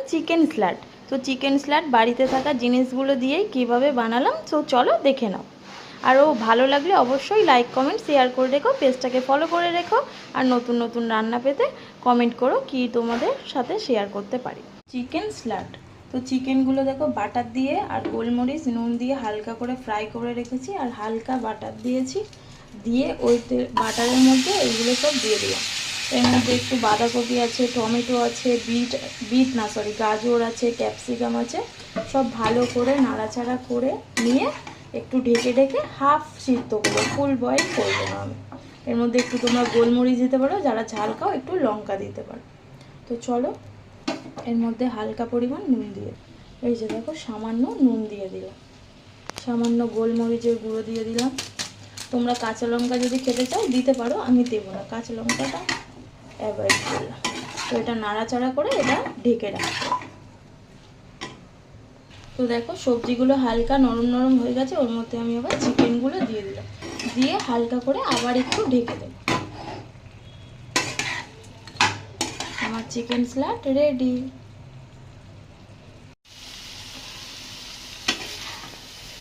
Chicken salad. তো chicken salad বাড়িতে থাকা জিনিসগুলো দিয়েই কীভাবে বানালাম, তো চলো দেখে নাও। আরও ভালো লাগলে অবশ্যই লাইক কমেন্ট শেয়ার করে রেখো, পেজটাকে ফলো করে রেখো। আর নতুন নতুন রান্না পেতে কমেন্ট করো কি তোমাদের সাথে শেয়ার করতে পারি। Chicken salad. তো চিকেনগুলো দেখো বাটার দিয়ে আর গোলমরিচ নুন দিয়ে হালকা করে ফ্রাই করে রেখেছি, আর হালকা বাটার দিয়েছি, দিয়ে ওই বাটারের মধ্যে এইগুলো সব দিয়ে দিলাম। এর মধ্যে একটু বাঁধাকপি আছে, টমেটো আছে, গাজর আছে, ক্যাপসিকাম আছে, সব ভালো করে নাড়াচাড়া করে নিয়ে একটু ঢেকে ঢেকে হাফ সিদ্ধ করবো, ফুল বয়েল করবো না আমি। এর মধ্যে একটু তোমরা গোলমরিচ দিতে পারো, যারা ঝাল খাও একটু লঙ্কা দিতে পারো। তো চলো এর মধ্যে হালকা পরিমাণ নুন দিয়ে, এই যে দেখো সামান্য নুন দিয়ে দিলাম, সামান্য গোলমরিচের গুঁড়ো দিয়ে দিলাম। তোমরা কাঁচা লঙ্কা যদি খেতে চাও দিতে পারো, আমি দেবো না, কাঁচা লঙ্কাটা অ্যাভয়েড করলাম। তো এটা নাড়াচাড়া করে এটা ঢেকে রাখবো। তো দেখো সবজিগুলো হালকা নরম নরম হয়ে গেছে, ওর মধ্যে আমি আবার চিকেনগুলো দিয়ে দিলাম, দিয়ে হালকা করে আবার একটু ঢেকে দেব। আমার চিকেন স্যালাড রেডি।